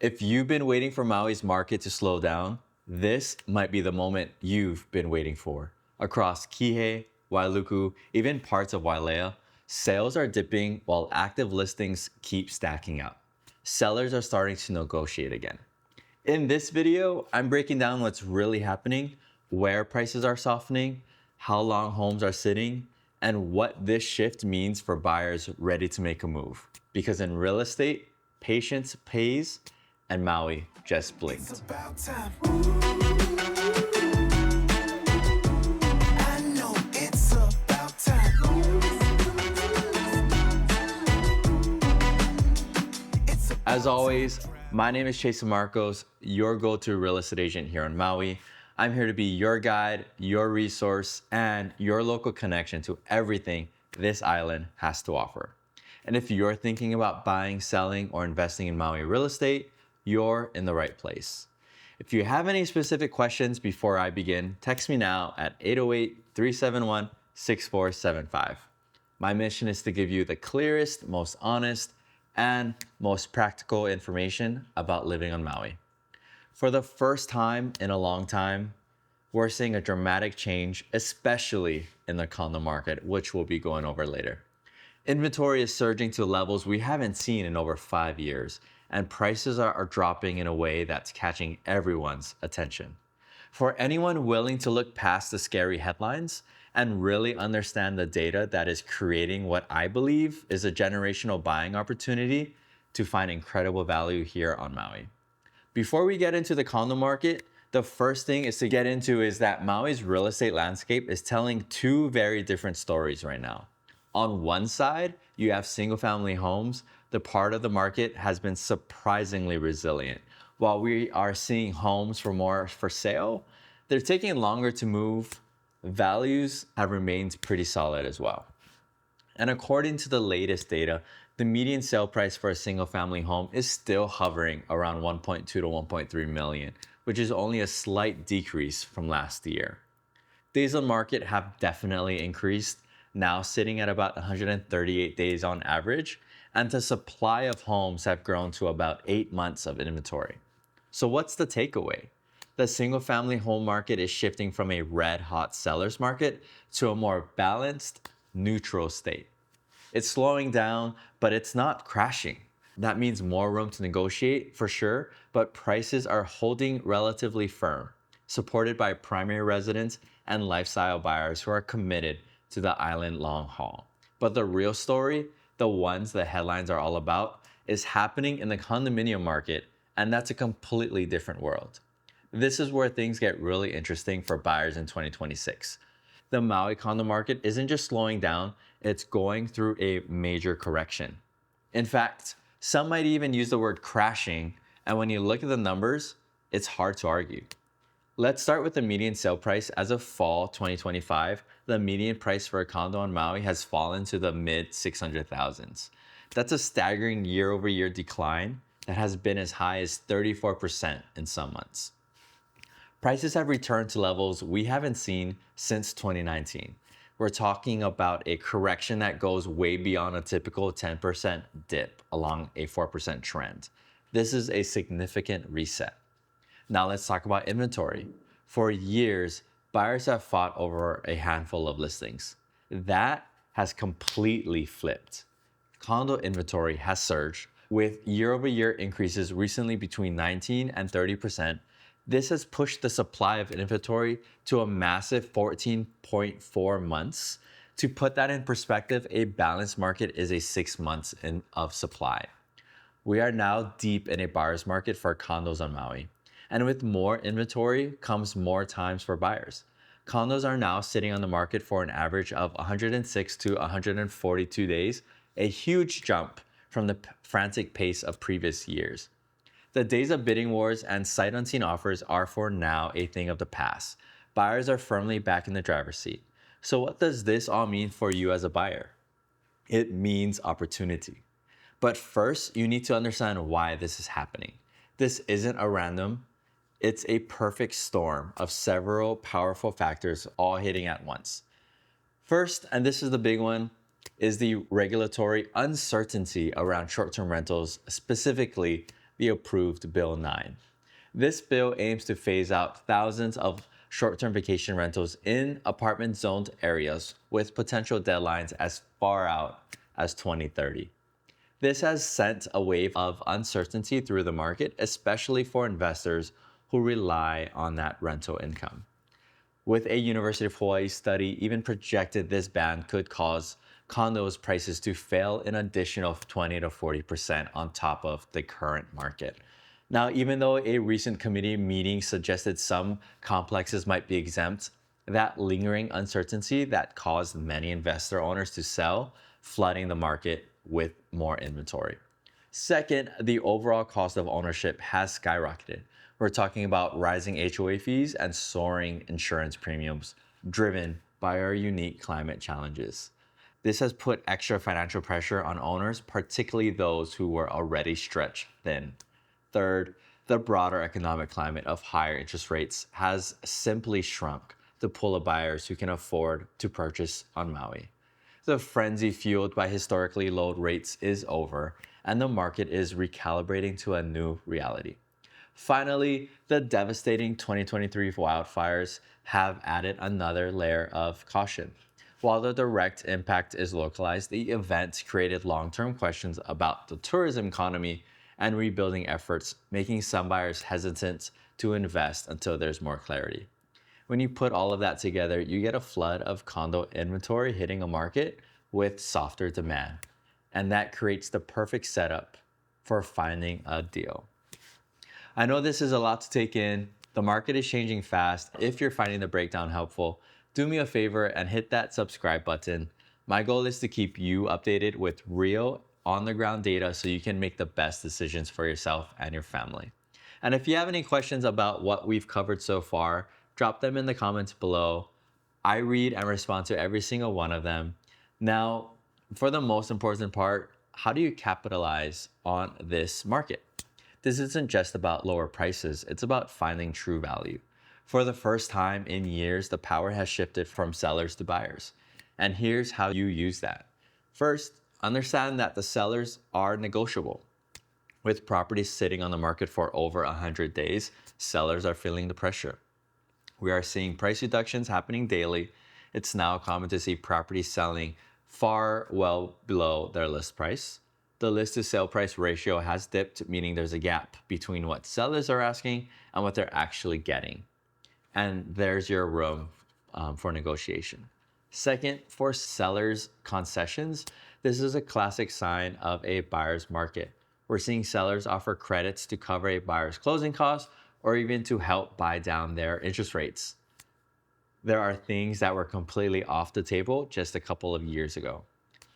If you've been waiting for Maui's market to slow down, this might be the moment you've been waiting for. Across Kihei, Wailuku, even parts of Wailea, sales are dipping while active listings keep stacking up. Sellers are starting to negotiate again. In this video, I'm breaking down what's really happening, where prices are softening, how long homes are sitting, and what this shift means for buyers ready to make a move. Because in real estate, patience pays, and Maui just blinked. It's about time. I know it's about time. As always, my name is Chaston Marcos, your go-to real estate agent here on Maui. I'm here to be your guide, your resource, and your local connection to everything this island has to offer. And if you're thinking about buying, selling, or investing in Maui real estate, you're in the right place. If you have any specific questions before I begin, text me now at 808-371-6475. My mission is to give you the clearest, most honest, and most practical information about living on Maui. For the first time in a long time, we're seeing a dramatic change, especially in the condo market, which we'll be going over later. Inventory is surging to levels we haven't seen in over 5 years, and prices are dropping in a way that's catching everyone's attention. For anyone willing to look past the scary headlines and really understand the data that is creating what I believe is a generational buying opportunity to find incredible value here on Maui. Before we get into the condo market, the first thing is to get into is that Maui's real estate landscape is telling two very different stories right now. On one side, you have single-family homes. The part of the market has been surprisingly resilient. While we are seeing homes for sale, they're taking longer to move. Values have remained pretty solid as well. And according to the latest data, the median sale price for a single-family home is still hovering around 1.2 to 1.3 million, which is only a slight decrease from last year. Days on market have definitely increased, now sitting at about 138 days on average, and the supply of homes have grown to about 8 months of inventory. So what's the takeaway? The single-family home market is shifting from a red-hot seller's market to a more balanced, neutral state. It's slowing down, but it's not crashing. That means more room to negotiate for sure, but prices are holding relatively firm, supported by primary residents and lifestyle buyers who are committed to the island long haul. But the real story, the ones the headlines are all about, is happening in the condominium market, and that's a completely different world. This is where things get really interesting for buyers in 2026. The Maui condo market isn't just slowing down, it's going through a major correction. In fact, some might even use the word crashing, and when you look at the numbers, it's hard to argue. Let's start with the median sale price. As of fall 2025, the median price for a condo on Maui has fallen to the mid 600,000s. That's a staggering year-over-year decline that has been as high as 34% in some months. Prices have returned to levels we haven't seen since 2019. We're talking about a correction that goes way beyond a typical 10% dip along a 4% trend. This is a significant reset. Now let's talk about inventory. For years, buyers have fought over a handful of listings. That has completely flipped. Condo inventory has surged with year-over-year increases recently between 19 and 30%. This has pushed the supply of inventory to a massive 14.4 months. To put that in perspective, a balanced market is a 6 months of supply. We are now deep in a buyer's market for condos on Maui. And with more inventory comes more times for buyers. Condos are now sitting on the market for an average of 106 to 142 days, a huge jump from the frantic pace of previous years. The days of bidding wars and sight unseen offers are for now a thing of the past. Buyers are firmly back in the driver's seat. So what does this all mean for you as a buyer? It means opportunity. But first, you need to understand why this is happening. This isn't a random. It's a perfect storm of several powerful factors all hitting at once. First, and this is the big one, is the regulatory uncertainty around short-term rentals, specifically the approved Bill 9. This bill aims to phase out thousands of short-term vacation rentals in apartment-zoned areas with potential deadlines as far out as 2030. This has sent a wave of uncertainty through the market, especially for investors who rely on that rental income. With a University of Hawaii study even projected this ban could cause condos prices to fail an additional 20 to 40% on top of the current market. Now, even though a recent committee meeting suggested some complexes might be exempt, that lingering uncertainty that caused many investor owners to sell, flooding the market with more inventory. Second, the overall cost of ownership has skyrocketed. We're talking about rising HOA fees and soaring insurance premiums driven by our unique climate challenges. This has put extra financial pressure on owners, particularly those who were already stretched thin. Third, the broader economic climate of higher interest rates has simply shrunk the pool of buyers who can afford to purchase on Maui. The frenzy fueled by historically low rates is over, and the market is recalibrating to a new reality. Finally, the devastating 2023 wildfires have added another layer of caution. While the direct impact is localized, the event created long-term questions about the tourism economy and rebuilding efforts, making some buyers hesitant to invest until there's more clarity. When you put all of that together, you get a flood of condo inventory hitting a market with softer demand. And that creates the perfect setup for finding a deal. I know this is a lot to take in. The market is changing fast. If you're finding the breakdown helpful, do me a favor and hit that subscribe button. My goal is to keep you updated with real on-the-ground data so you can make the best decisions for yourself and your family. And if you have any questions about what we've covered so far, drop them in the comments below. I read and respond to every single one of them. Now, for the most important part, how do you capitalize on this market? This isn't just about lower prices, it's about finding true value. For the first time in years, the power has shifted from sellers to buyers. And here's how you use that. First, understand that the sellers are negotiable. With properties sitting on the market for over 100 days, sellers are feeling the pressure. We are seeing price reductions happening daily. It's now common to see properties selling far well below their list price. The list to sale price ratio has dipped, meaning there's a gap between what sellers are asking and what they're actually getting. And there's your room for negotiation. Second, for sellers' concessions, this is a classic sign of a buyer's market. We're seeing sellers offer credits to cover a buyer's closing costs or even to help buy down their interest rates. There are things that were completely off the table just a couple of years ago.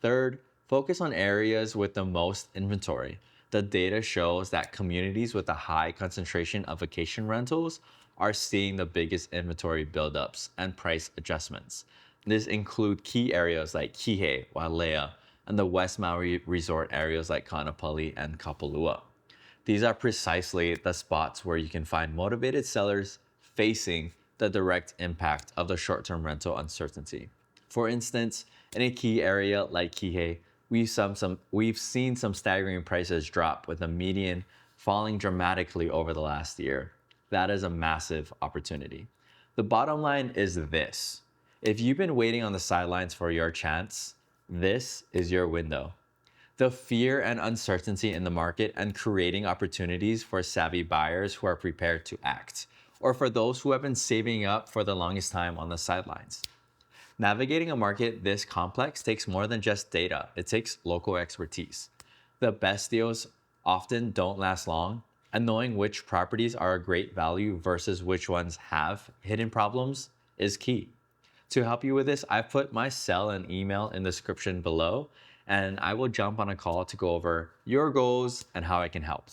Third, focus on areas with the most inventory. The data shows that communities with a high concentration of vacation rentals are seeing the biggest inventory buildups and price adjustments. This include key areas like Kihei, Wailea, and the West Maui resort areas like Kaanapali and Kapalua. These are precisely the spots where you can find motivated sellers facing the direct impact of the short-term rental uncertainty. For instance, in a key area like Kihei, we've seen some staggering prices drop, with the median falling dramatically over the last year. That is a massive opportunity. The bottom line is this: if you've been waiting on the sidelines for your chance, this is your window. The fear and uncertainty in the market and creating opportunities for savvy buyers who are prepared to act, or for those who have been saving up for the longest time on the sidelines. Navigating a market this complex takes more than just data. It takes local expertise. The best deals often don't last long, and knowing which properties are a great value versus which ones have hidden problems is key. To help you with this, I've put my cell and email in the description below, and I will jump on a call to go over your goals and how I can help.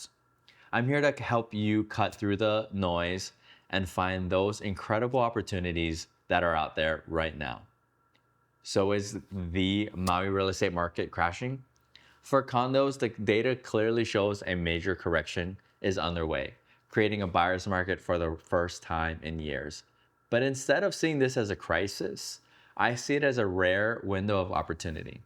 I'm here to help you cut through the noise and find those incredible opportunities that are out there right now. So is the Maui real estate market crashing? For condos, the data clearly shows a major correction is underway, creating a buyer's market for the first time in years. But instead of seeing this as a crisis, I see it as a rare window of opportunity.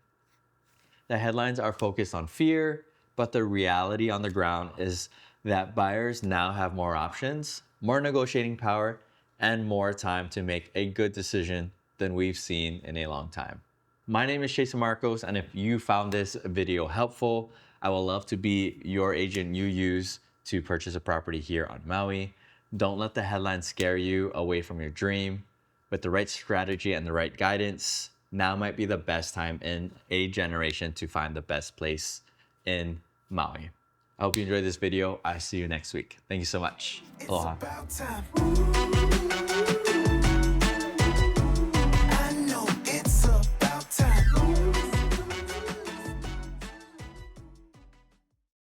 The headlines are focused on fear, but the reality on the ground is that buyers now have more options, more negotiating power, and more time to make a good decision than we've seen in a long time. My name is Chaston Marcos, and if you found this video helpful, I would love to be your agent you use to purchase a property here on Maui. Don't let the headlines scare you away from your dream. With the right strategy and the right guidance, now might be the best time in a generation to find the best place in Maui. I hope you enjoyed this video. I'll see you next week. Thank you so much. It's Aloha. about time.